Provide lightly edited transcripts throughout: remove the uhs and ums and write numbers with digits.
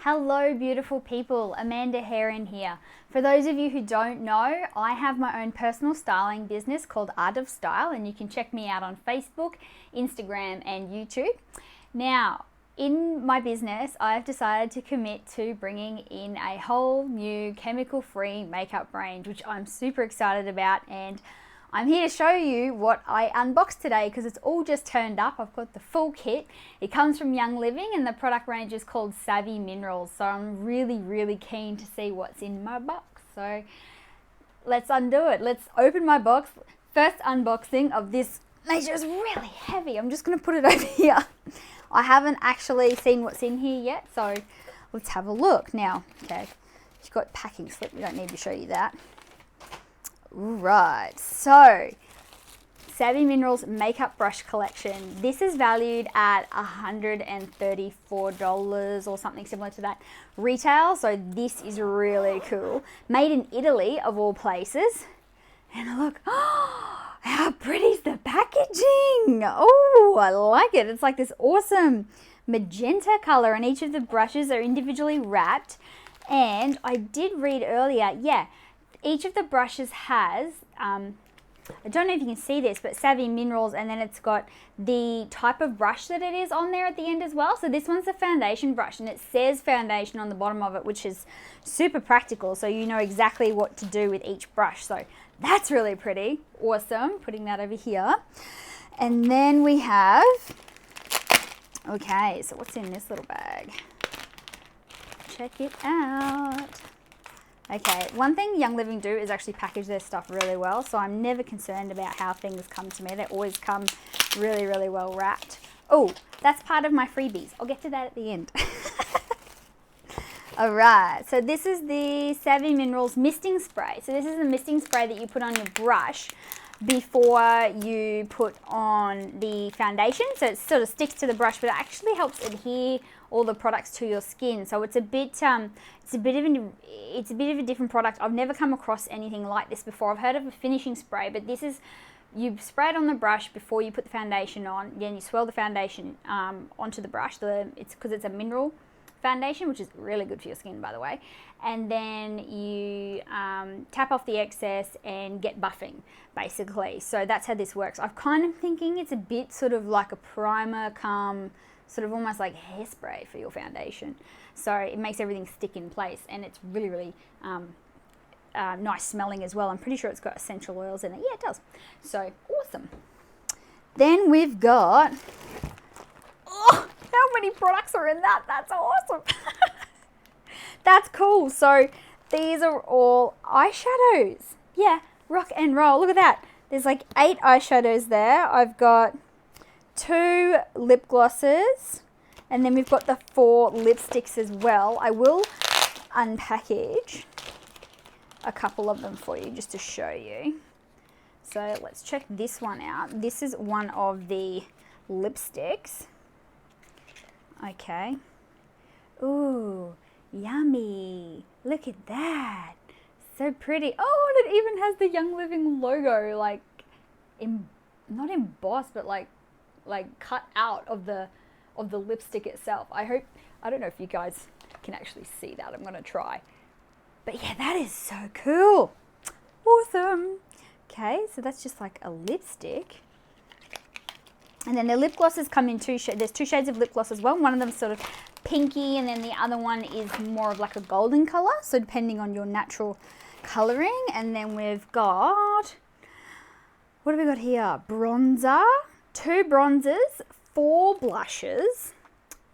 Hello beautiful people, Amanda Heron here. For those of you who don't know, I have my own personal styling business called Art of Style, and you can check me out on Facebook, Instagram and YouTube. Now, in my business, I've decided to commit to bringing in a whole new chemical-free makeup range, which I'm super excited about, and I'm here to show you what I unboxed today because it's all just turned up. I've got the full kit. It comes from Young Living and the product range is called Savvy Minerals. So I'm really keen to see what's in my box. So let's undo it. Let's open my box. First unboxing of this nature is really heavy. I'm just going to put it over here. I haven't actually seen what's in here yet, so let's have a look. Now, okay, it's got packing slip. We don't need to show you that. Right, so Savvy Minerals Makeup Brush Collection. This is valued at $134 or something similar to that retail. So this is really cool. Made in Italy, of all places. And look, oh, how pretty is the packaging? Oh, I like it. It's like this awesome magenta color, and each of the brushes are individually wrapped. And I did read earlier, yeah, each of the brushes has, I don't know if you can see this, but Savvy Minerals, and then it's got the type of brush that it is on there at the end as well. So this one's a foundation brush, and it says foundation on the bottom of it, which is super practical. So you know exactly what to do with each brush. So that's really pretty. Awesome. Putting that over here. And then we have, okay, so what's in this little bag? Check it out. Okay, one thing Young Living do is actually package their stuff really well, so I'm never concerned about how things come to me. They always come really well wrapped. Oh, that's part of my freebies. I'll get to that at the end. Alright, so this is the Savvy Minerals Misting Spray. So this is the misting spray that you put on your brush before you put on the foundation. So it sort of sticks to the brush, but it actually helps adhere all the products to your skin. So it's a bit of a different product. I've never come across anything like this before. I've heard of a finishing spray, but this is, you spray it on the brush before you put the foundation on. Then you swirl the foundation onto the brush. It's because it's a mineral foundation, which is really good for your skin, by the way. And then you tap off the excess and get buffing, basically. So that's how this works. I'm kind of thinking it's a bit sort of like a primer come, sort of almost like hairspray for your foundation. So it makes everything stick in place, and it's really nice smelling as well. I'm pretty sure it's got essential oils in it. Yeah, it does. So awesome. Then we've got, oh, how many products are in that? That's awesome. That's cool. So these are all eyeshadows. Yeah, rock and roll. Look at that. There's like 8 eyeshadows there. I've got 2 lip glosses, and then we've got the 4 lipsticks as well. I will unpackage a couple of them for you just to show you. So let's check this one out. This is one of the lipsticks. Okay. Ooh, yummy. Look at that. So pretty. Oh, and it even has the Young Living logo, like, not embossed, but like cut out of the lipstick itself. I don't know if you guys can actually see that. I'm gonna try. But yeah, that is so cool. Awesome. Okay, so that's just like a lipstick. And then the lip glosses come in 2 shades. There's 2 shades of lip gloss as well. One of them is sort of pinky, and then the other one is more of like a golden color. So depending on your natural coloring. And then we've got, what have we got here? Bronzer, 2 bronzers, 4 blushes,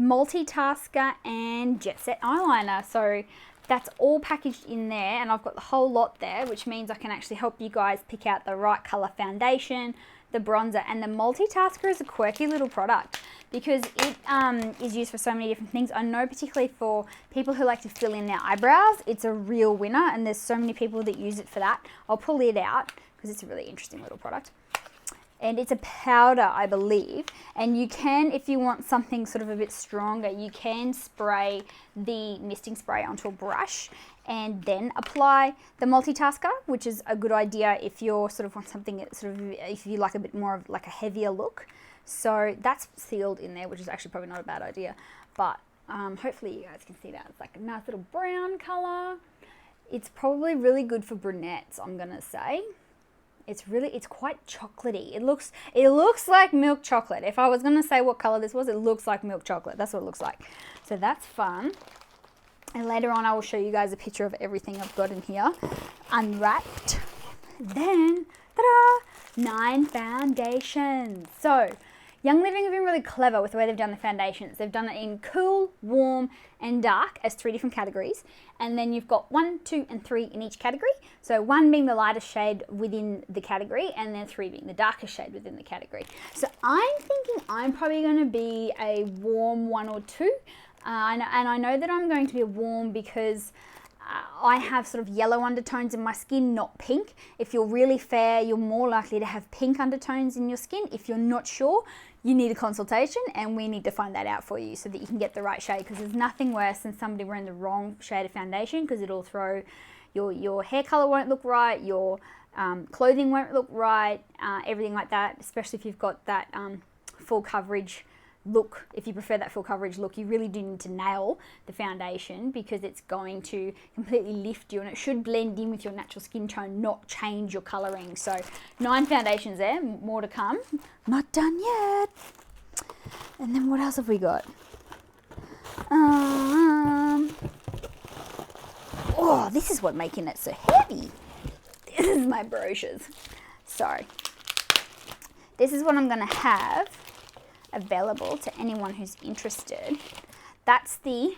multitasker, and Jet Set eyeliner. So that's all packaged in there, and I've got the whole lot there, which means I can actually help you guys pick out the right color foundation, the bronzer, and the multitasker is a quirky little product because it is used for so many different things. I know particularly for people who like to fill in their eyebrows, it's a real winner, and there's so many people that use it for that. I'll pull it out because it's a really interesting little product. And it's a powder, I believe, and you can, if you want something sort of a bit stronger, you can spray the misting spray onto a brush and then apply the multitasker, which is a good idea if you're sort of want something that sort of, if you like a bit more of like a heavier look. So that's sealed in there, which is actually probably not a bad idea, but Hopefully you guys can see that. It's like a nice little brown color. It's probably really good for brunettes, I'm gonna say. It's quite chocolatey. It looks like milk chocolate. If I was gonna say what color this was, it looks like milk chocolate. That's what it looks like. So that's fun. And later on I will show you guys a picture of everything I've got in here unwrapped. Then, ta-da! 9 foundations. So Young Living have been really clever with the way they've done the foundations. They've done it in cool, warm, and dark as 3 different categories. And then you've got 1, 2, and 3 in each category. So 1 being the lightest shade within the category, and then 3 being the darkest shade within the category. So I'm thinking I'm probably going to be a warm 1 or 2. And I know that I'm going to be a warm because I have sort of yellow undertones in my skin, not pink. If you're really fair, you're more likely to have pink undertones in your skin. If you're not sure, you need a consultation, and we need to find that out for you so that you can get the right shade, because there's nothing worse than somebody wearing the wrong shade of foundation, because it'll throw your hair color won't look right, your clothing won't look right, everything like that, especially if you've got that full coverage look. If you prefer that full coverage look, you really do need to nail the foundation, because it's going to completely lift you, and it should blend in with your natural skin tone, not change your coloring. So 9 foundations there, more to come. Not done yet. And then what else have we got? Oh, this is what making it so heavy. This is my brochures. So this is what I'm going to have available to anyone who's interested. That's the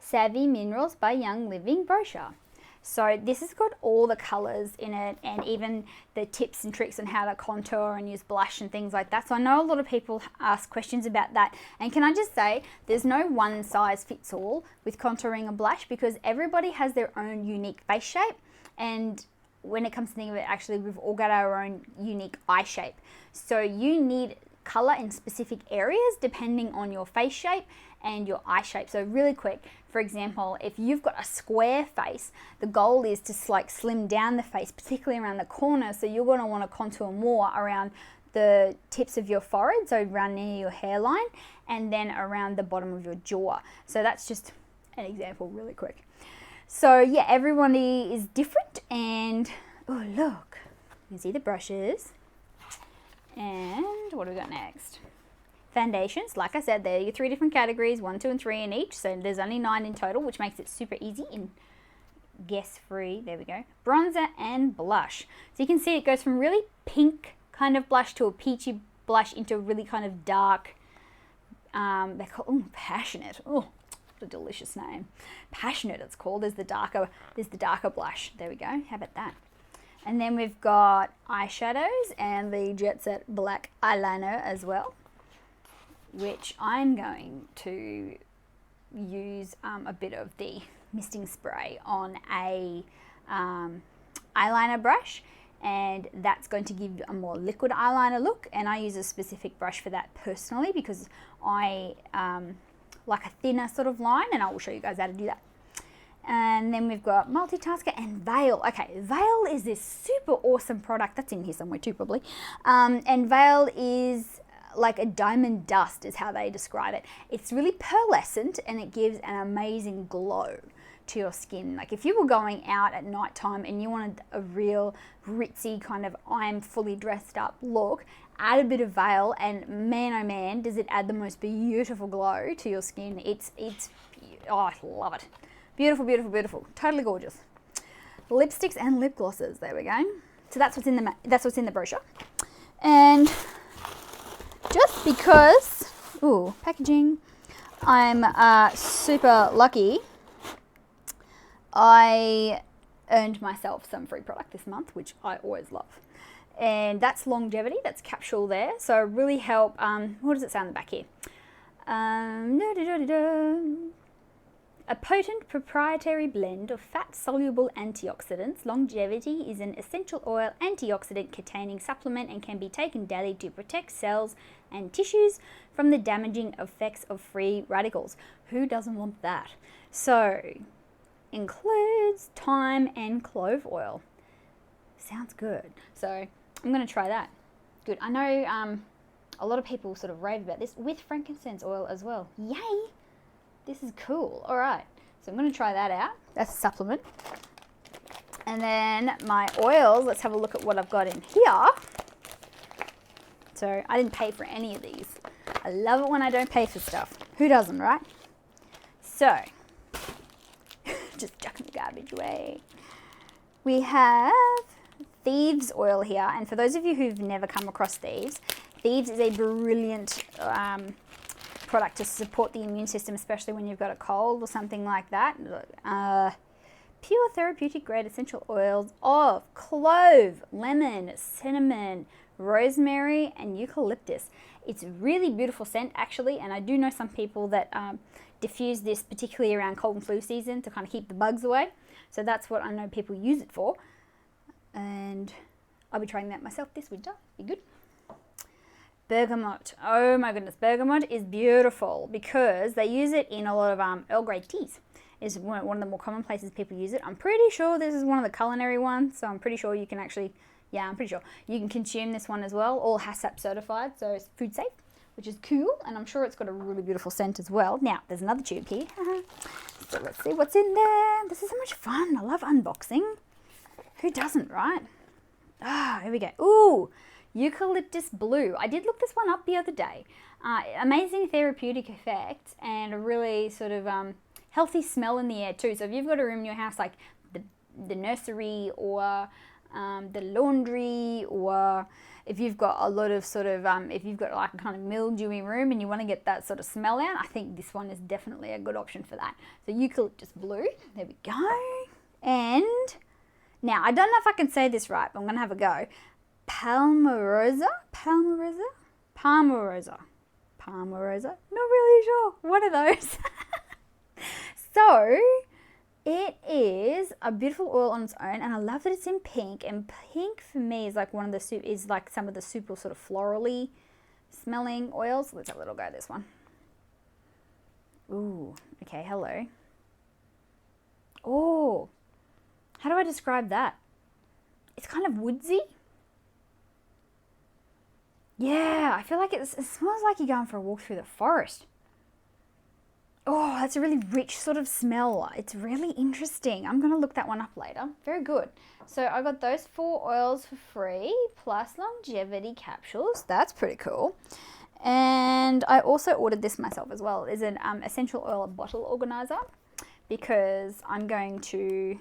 Savvy Minerals by Young Living brochure. So this has got all the colors in it, and even the tips and tricks on how to contour and use blush and things like that. So I know a lot of people ask questions about that, and can I just say there's no one size fits all with contouring a blush, because everybody has their own unique face shape, and when it comes to think of it, actually we've all got our own unique eye shape. So you need color in specific areas depending on your face shape and your eye shape. So really quick, for example, if you've got a square face, the goal is to like slim down the face, particularly around the corners. So you're going to want to contour more around the tips of your forehead, so around near your hairline, and then around the bottom of your jaw. So that's just an example really quick. So yeah, everybody is different, and oh look, you can see the brushes. And what do we got next? Foundations, like I said, they're your 3 different categories, 1, 2, and 3 in each. So there's only 9 in total, which makes it super easy and guess free. There we go. Bronzer and blush. So you can see it goes from really pink kind of blush to a peachy blush into a really kind of dark, they're called Passionate. Oh, what a delicious name. Passionate it's called. There's the darker blush. There we go. How about that? And then we've got eyeshadows and the Jet Set Black eyeliner as well, which I'm going to use a bit of the misting spray on a eyeliner brush, and that's going to give a more liquid eyeliner look, and I use a specific brush for that personally because I like a thinner sort of line, and I will show you guys how to do that. And then we've got Multitasker and Veil. Okay, Veil is this super awesome product. That's in here somewhere too, probably. And Veil is like a diamond dust is how they describe it. It's really pearlescent, and it gives an amazing glow to your skin. Like if you were going out at night time and you wanted a real ritzy kind of I'm fully dressed up look, add a bit of Veil, and man oh man, does it add the most beautiful glow to your skin. It's oh, I love it. Beautiful, beautiful, beautiful. Totally gorgeous. Lipsticks and lip glosses. There we go. So that's what's in the brochure. And just because, ooh, packaging, I'm super lucky, I earned myself some free product this month, which I always love. And that's Longevity. That's capsule there. So really help. What does it say on the back here? A potent proprietary blend of fat-soluble antioxidants, Longevity is an essential oil antioxidant-containing supplement and can be taken daily to protect cells and tissues from the damaging effects of free radicals. Who doesn't want that? So, includes thyme and clove oil. Sounds good. So, I'm going to try that. Good. I know a lot of people sort of rave about this with frankincense oil as well. Yay! This is cool. All right. So I'm going to try that out. That's a supplement. And then my oils, let's have a look at what I've got in here. So I didn't pay for any of these. I love it when I don't pay for stuff. Who doesn't, right? So, just chucking the garbage away. We have Thieves oil here. And for those of you who've never come across Thieves, Thieves is a brilliant product to support the immune system, especially when you've got a cold or something like that. Pure therapeutic grade essential oils of clove, lemon, cinnamon, rosemary, and eucalyptus. It's a really beautiful scent actually, and I do know some people that diffuse this particularly around cold and flu season to kind of keep the bugs away. So that's what I know people use it for, and I'll be trying that myself this winter. Be good. Bergamot. Oh my goodness, bergamot is beautiful because they use it in a lot of Earl Grey teas. Is one of the more common places people use it. I'm pretty sure this is one of the culinary ones, so I'm pretty sure you can actually, I'm pretty sure you can consume this one as well, all HACCP certified, so it's food safe, which is cool, and I'm sure it's got a really beautiful scent as well. Now, there's another tube here, so let's see what's in there. This is so much fun. I love unboxing. Who doesn't, right? Here we go. Ooh, eucalyptus blue. I did look this one up the other day. Amazing therapeutic effect and a really sort of healthy smell in the air too. So if you've got a room in your house like the nursery or the laundry, or if you've got a lot of sort of, if you've got like a kind of mildewy room and you want to get that sort of smell out, I think this one is definitely a good option for that. So eucalyptus blue, there we go. And now, I don't know if I can say this right, but I'm going to have a go. Palmarosa? Not really sure. One of those. So, it is a beautiful oil on its own, and I love that it's in pink. And pink for me is like some of the super sort of florally smelling oils. Let's have a little go at this one. Ooh, okay, hello. Oh, how do I describe that? It's kind of woodsy. Yeah, I feel like it smells like you're going for a walk through the forest. Oh, that's a really rich sort of smell. It's really interesting. I'm going to look that one up later. Very good. So I got those 4 oils for free, plus longevity capsules. That's pretty cool. And I also ordered this myself as well. It's an essential oil bottle organizer, because I'm going to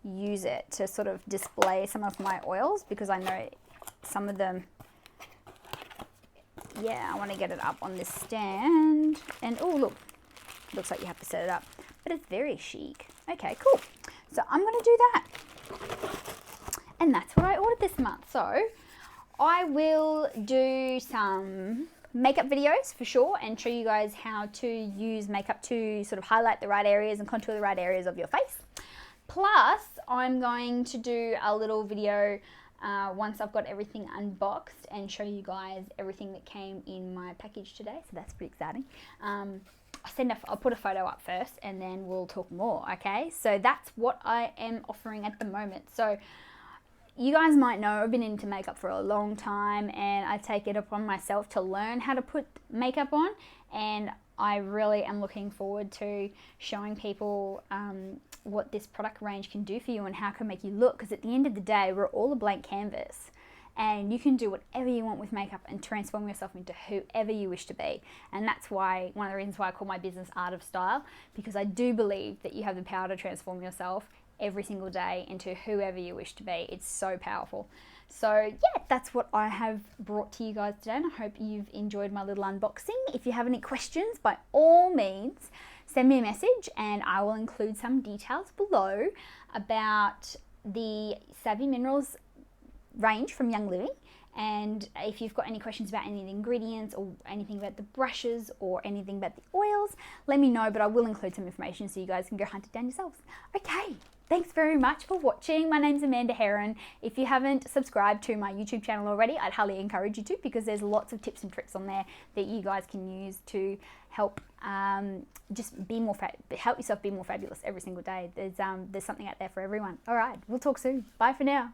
use it to sort of display some of my oils, because I know some of them, I want to get it up on this stand. And oh, look. Looks like you have to set it up, but it's very chic. Okay, cool. So I'm going to do that. And that's what I ordered this month. So I will do some makeup videos for sure and show you guys how to use makeup to sort of highlight the right areas and contour the right areas of your face. Plus, I'm going to do a little video once I've got everything unboxed and show you guys everything that came in my package today. So that's pretty exciting. I'll put a photo up first and then we'll talk more, okay? So that's what I am offering at the moment. So you guys might know I've been into makeup for a long time, and I take it upon myself to learn how to put makeup on, and I really am looking forward to showing people what this product range can do for you and how it can make you look, because at the end of the day, we're all a blank canvas. And you can do whatever you want with makeup and transform yourself into whoever you wish to be. And that's why, one of the reasons why I call my business Art of Style, because I do believe that you have the power to transform yourself every single day into whoever you wish to be. It's so powerful. So yeah, that's what I have brought to you guys today, and I hope you've enjoyed my little unboxing. If you have any questions, by all means, send me a message and I will include some details below about the Savvy Minerals range from Young Living. And if you've got any questions about any of the ingredients or anything about the brushes or anything about the oils, let me know, but I will include some information so you guys can go hunt it down yourselves. Okay, thanks very much for watching. My name's Amanda Heron. If you haven't subscribed to my YouTube channel already, I'd highly encourage you to, because there's lots of tips and tricks on there that you guys can use to help just be more help yourself be more fabulous every single day. There's something out there for everyone. All right, we'll talk soon. Bye for now.